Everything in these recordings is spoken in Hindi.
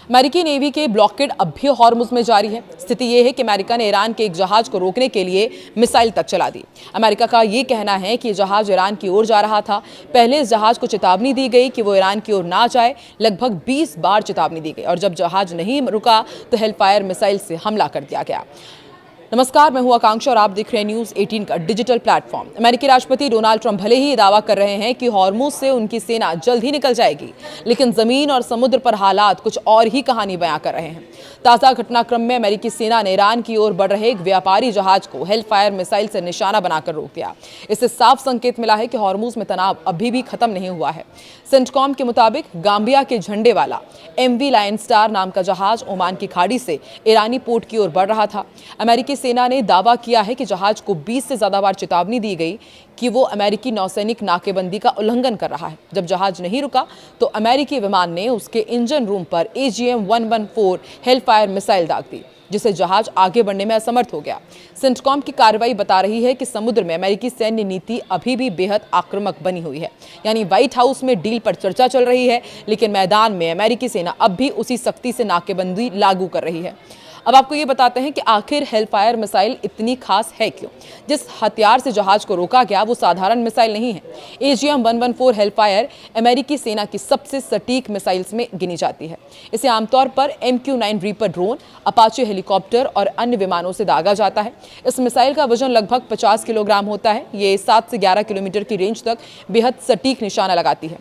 अमेरिकी नेवी के ब्लॉकेड अब भी हॉर्मुज में जारी है। स्थिति यह है कि अमेरिका ने ईरान के एक जहाज को रोकने के लिए मिसाइल तक चला दी। अमेरिका का यह कहना है कि जहाज ईरान की ओर जा रहा था। पहले इस जहाज को चेतावनी दी गई कि वो ईरान की ओर ना जाए। लगभग 20 बार चेतावनी दी गई और जब जहाज नहीं रुका तो हेलफायर मिसाइल से हमला कर दिया गया। नमस्कार, मैं हूं आकांक्षा और आप देख रहे हैं न्यूज़ 18 का डिजिटल प्लेटफॉर्म। अमेरिकी राष्ट्रपति डोनाल्ड ट्रंप भले ही दावा कर रहे हैं कि हॉर्मुज से उनकी सेना जल्द ही निकल जाएगी, लेकिन जमीन और समुद्र पर हालात कुछ और ही कहानी बयां कर रहे हैं। ताज़ा घटनाक्रम में अमेरिकी सेना ने ईरान की ओर बढ़ रहे एक व्यापारी जहाज को हेलफायर मिसाइल से निशाना बनाकर रोक दिया। इससे साफ संकेत मिला है कि हॉर्मुज में तनाव अभी भी खत्म नहीं हुआ है। सेंटकॉम के मुताबिक गाम्बिया के झंडे वाला MV लायन स्टार नाम का जहाज ओमान की खाड़ी से ईरानी पोर्ट की ओर बढ़ रहा था। अमेरिकी सेना ने दावा किया है कि जहाज को 20 से ज्यादा बार चेतावनी दी गई कि वो अमेरिकी नौसैनिक नाकेबंदी का उल्लंघन कर रहा है। जब जहाज नहीं रुका तो अमेरिकी विमान ने उसके इंजन रूम पर AGM-114 हेलफायर मिसाइल दाग दी, जिससे जहाज आगे बढ़ने में असमर्थ हो गया। सेंटकॉम की कार्रवाई बता रही है कि समुद्र में अमेरिकी सैन्य नीति अभी भी बेहद आक्रामक बनी हुई है। यानी व्हाइट हाउस में डील पर चर्चा चल रही है, लेकिन मैदान में अमेरिकी सेना अब भी उसी सख्ती से नाकेबंदी लागू कर रही है। अब आपको ये बताते हैं कि आखिर हेलफायर मिसाइल इतनी खास है क्यों। जिस हथियार से जहाज को रोका गया वो साधारण मिसाइल नहीं है। AGM-114 हेलफायर अमेरिकी सेना की सबसे सटीक मिसाइल्स में गिनी जाती है। इसे आमतौर पर MQ-9 reaper drone, Apache helicopter और अन्य विमानों से दागा जाता है। इस मिसाइल का वजन लगभग 50 किलोग्राम होता है। ये 7 से 11 किलोमीटर की रेंज तक बेहद सटीक निशाना लगाती है।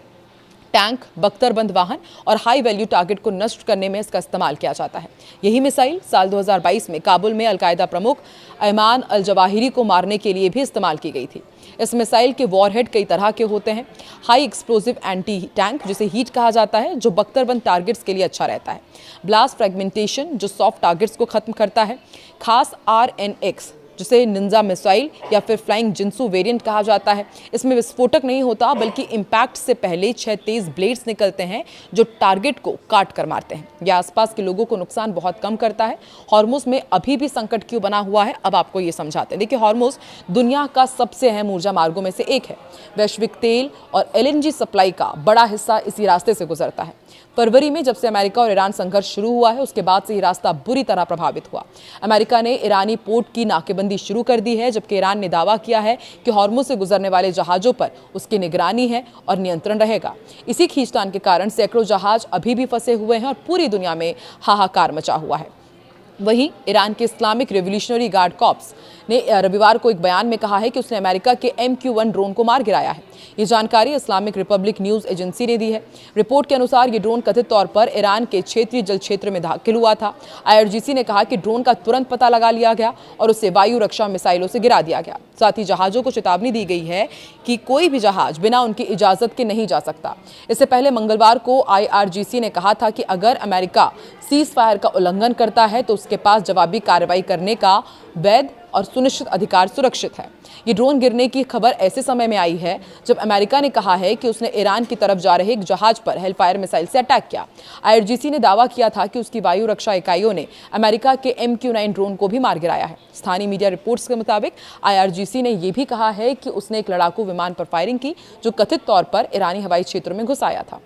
टैंक, बख्तरबंद वाहन और हाई वैल्यू टारगेट को नष्ट करने में इसका इस्तेमाल किया जाता है। यही मिसाइल साल 2022 में काबुल में अलकायदा प्रमुख अयमान अल जवाहिरी को मारने के लिए भी इस्तेमाल की गई थी। इस मिसाइल के वॉरहेड कई तरह के होते हैं। हाई एक्सप्लोसिव एंटी टैंक, जिसे हीट कहा जाता है, जो बख्तरबंद टारगेट्स के लिए अच्छा रहता है। ब्लास्ट फ्रेगमेंटेशन, जो सॉफ्ट टारगेट्स को खत्म करता है। खास RNX, जिसे निंजा मिसाइल या फिर फ्लाइंग जिंसू वेरिएंट कहा जाता है। इसमें विस्फोटक नहीं होता, बल्कि इंपैक्ट से पहले 6 तेज ब्लेड्स निकलते हैं जो टारगेट को काट कर मारते हैं। यह आसपास के लोगों को नुकसान बहुत कम करता है। हॉर्मुज में अभी भी संकट क्यों बना हुआ है, अब आपको ये समझाते हैं। देखिए, हॉर्मुज दुनिया का सबसे अहम ऊर्जा मार्गों में से एक है। वैश्विक तेल और LNG सप्लाई का बड़ा हिस्सा इसी रास्ते से गुजरता है। फरवरी में जब से अमेरिका और ईरान संघर्ष शुरू हुआ है, उसके बाद से ये रास्ता बुरी तरह प्रभावित हुआ। अमेरिका ने ईरानी पोर्ट की नाकेबंदी शुरू कर दी है, जबकि ईरान ने दावा किया है कि हॉर्मुज से गुजरने वाले जहाजों पर उसकी निगरानी है और नियंत्रण रहेगा। इसी खींचतान के कारण सैकड़ों जहाज अभी भी फंसे हुए हैं और पूरी दुनिया में हाहाकार मचा हुआ है। वहीं ईरान के इस्लामिक रेवोल्यूशनरी गार्ड कॉर्प्स ने रविवार को एक बयान में कहा है कि उसने अमेरिका के MQ-1 ड्रोन को मार गिराया है। ये जानकारी इस्लामिक रिपब्लिक न्यूज़ एजेंसी ने दी है। रिपोर्ट के अनुसार ये ड्रोन कथित तौर पर ईरान के क्षेत्रीय जल क्षेत्र में दाखिल हुआ था। IRGC ने कहा कि ड्रोन का तुरंत पता लगा लिया गया और उसे वायु रक्षा मिसाइलों से गिरा दिया गया। साथ ही जहाज़ों को चेतावनी दी गई है कि कोई भी जहाज बिना उनकी इजाज़त के नहीं जा सकता। इससे पहले मंगलवार को IRGC ने कहा था कि अगर अमेरिका सीज फायर का उल्लंघन करता है तो उसके पास जवाबी कार्रवाई करने का वैध और सुनिश्चित अधिकार सुरक्षित है। ये ड्रोन गिरने की खबर ऐसे समय में आई है जब अमेरिका ने कहा है कि उसने ईरान की तरफ जा रहे एक जहाज पर हेलफायर मिसाइल से अटैक किया। IRGC ने दावा किया था कि उसकी वायु रक्षा इकाइयों ने अमेरिका के MQ-9 ड्रोन को भी मार गिराया है। स्थानीय मीडिया रिपोर्ट्स के मुताबिक IRGC ने यह भी कहा है कि उसने एक लड़ाकू विमान पर फायरिंग की जो कथित तौर पर ईरानी हवाई क्षेत्र में घुस आया था।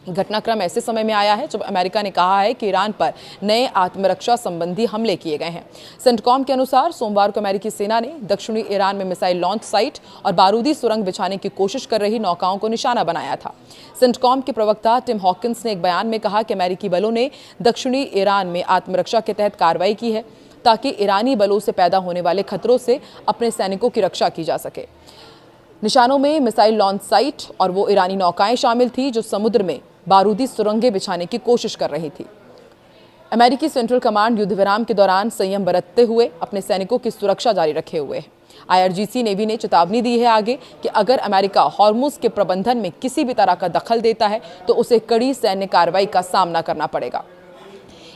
घटनाक्रम ऐसे समय में आया है जब अमेरिका ने कहा है कि ईरान पर नए आत्मरक्षा संबंधी हमले किए गए हैं। सेंटकॉम के अनुसार सोमवार को अमेरिकी सेना ने दक्षिणी ईरान में मिसाइल लॉन्च साइट और बारूदी सुरंग बिछाने की कोशिश कर रही नौकाओं को निशाना बनाया था। सेंटकॉम के प्रवक्ता टिम हॉकिंस ने एक बयान में कहा कि अमेरिकी बलों ने दक्षिणी ईरान में आत्मरक्षा के तहत कार्रवाई की है ताकि ईरानी बलों से पैदा होने वाले खतरों से अपने सैनिकों की रक्षा की जा सके। निशानों में मिसाइल लॉन्च साइट और वो ईरानी नौकाएं शामिल थी जो समुद्र में बारूदी सुरंगें बिछाने की कोशिश कर रही थी। अमेरिकी सेंट्रल कमांड युद्धविराम के दौरान संयम बरतते हुए अपने सैनिकों की सुरक्षा जारी रखे हुए है। IRGC नेवी ने चेतावनी दी है आगे कि अगर अमेरिका हॉर्मुज के प्रबंधन में किसी भी तरह का दखल देता है तो उसे कड़ी सैन्य कार्रवाई का सामना करना पड़ेगा।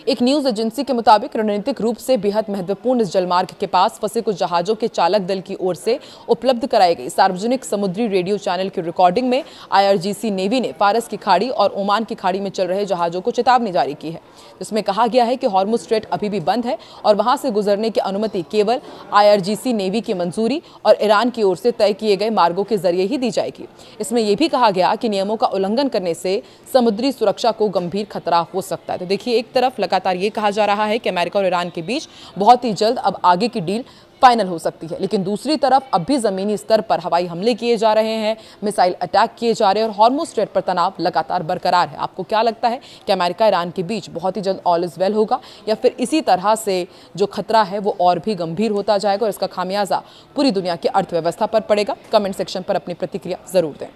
एक न्यूज एजेंसी के मुताबिक रणनीतिक रूप से बेहद महत्वपूर्ण इस जलमार्ग के पास फंसे कुछ जहाजों के चालक दल की ओर से उपलब्ध कराई गई सार्वजनिक समुद्री रेडियो चैनल की रिकॉर्डिंग में आईआरजीसी नेवी ने फारस की खाड़ी और ओमान की खाड़ी में चल रहे जहाजों को चेतावनी जारी की है, जिसमें कहा गया है कि हॉर्मुज स्ट्रेट अभी भी बंद है और वहां से गुजरने की अनुमति केवल आईआरजीसी नेवी की मंजूरी और ईरान की ओर से तय किए गए मार्गों के जरिए ही दी जाएगी। इसमें यह भी कहा गया कि नियमों का उल्लंघन करने से समुद्री सुरक्षा को गंभीर खतरा हो सकता है। तो देखिए, एक तरफ लगातार ये कहा जा रहा है कि अमेरिका और ईरान के बीच बहुत ही जल्द अब आगे की डील फाइनल हो सकती है, लेकिन दूसरी तरफ अब भी जमीनी स्तर पर हवाई हमले किए जा रहे हैं, मिसाइल अटैक किए जा रहे हैं और हॉर्मुज स्ट्रेट पर तनाव लगातार बरकरार है। आपको क्या लगता है कि अमेरिका ईरान के बीच बहुत ही जल्द ऑल इज वेल होगा या फिर इसी तरह से जो खतरा है वो और भी गंभीर होता जाएगा और इसका खामियाजा पूरी दुनिया की अर्थव्यवस्था पर पड़ेगा? कमेंट सेक्शन पर अपनी प्रतिक्रिया जरूर दें।